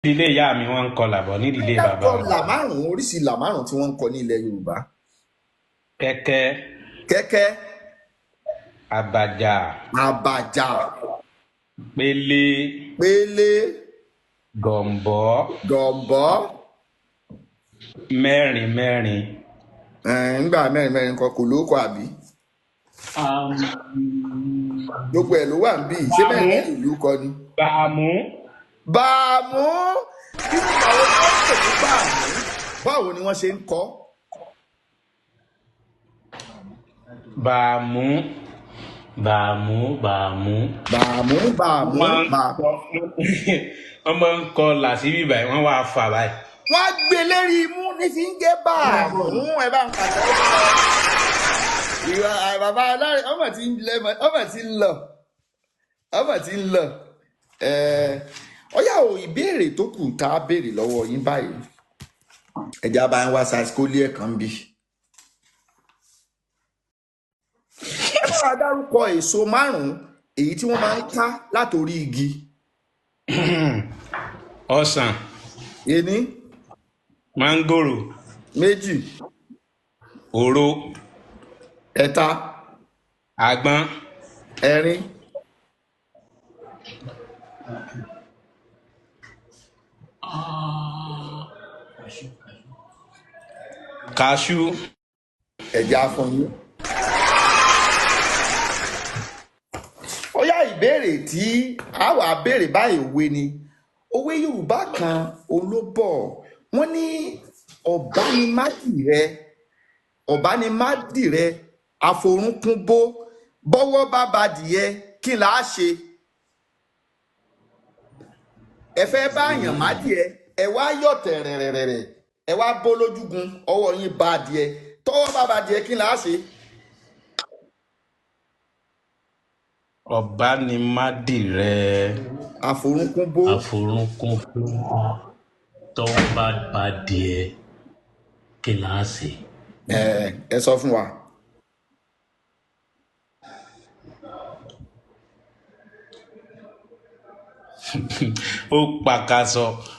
Ilé ìyá mi wọ́n ń kọlà bọ̀ nídìí ilé bàbá Dákọ̀ wa. là márùn-ún oríṣi là márùn-ún tí wọ́n ń kọ ní ilẹ̀ Yorùbá. Kẹ́kẹ́, Kẹ́kẹ́, àbàjà, àbàjà, pélé, pélé, gọ̀m̀bọ́, gọ̀m̀bọ́. mẹ́rin mẹ́rin. Ńgbà mẹ́rin mẹ́rin kan kò lóko àbí? Um, Gbogbo ẹ̀ ló wà ń bí. Ṣé mẹ́rin Bàámú, mẹ́rin ìlú kọ ni? bàámú, Bàámú. Irú àwọn tí wọ́n ń pè ní bàámú. Báwo ni wọ́n ṣe ń kọ́? bàámú, bàámú, bàámú. Bàámú, bàámú, Wọ́n bàámú. máa ń kọlà sí bíbá yìí, wọ́n wá fà báyìí. Wọ́n á gbé lérí imú ní fi ń gé bàámú. Ẹ bá ń pàtẹ́ ìwà bàbá aláàrẹ ọmọ tí ń lọ ọmọ tí ń lọ. Ọyá o ìbéèrè tó kù tá a béèrè lọ́wọ́ yín báyìí ẹja bá ń wá sàskólì ẹ̀kan bí. Ẹ bá wa dárúkọ èso márùn-ún èyí tí wọ́n máa ń ká látòrí igi. Ọsàn, Ení, mángòrò, méjì, òro, ẹ̀ta, àgbọn, ẹ̀rin, kaṣú. ẹja fún yín. Ọyá ìbéèrè tí a wà béèrè báyìí òwe ni òwe Yorùbá kan olóbọ̀ wọ́n ní ọ̀bánimádìrẹ àforúnkúnbó bọ́wọ́ bá badìyẹ kí là á ṣe. Ẹ fẹ́ bá àyàn mádìẹ ẹ wá yọ̀ tẹ̀rẹ̀rẹ̀rẹ̀ ẹ wá bó lójúgun ọwọ́ yín bá adìẹ tọ́wọ́ bá badìẹ kí là á ṣe. Ọ̀bánimádìrẹ Àforúnkúnbó àforúnkúnbó tọ́wọ́ bá badìẹ kí là á ṣe. ẹ sọ fún wa. ó pàkàṣọ.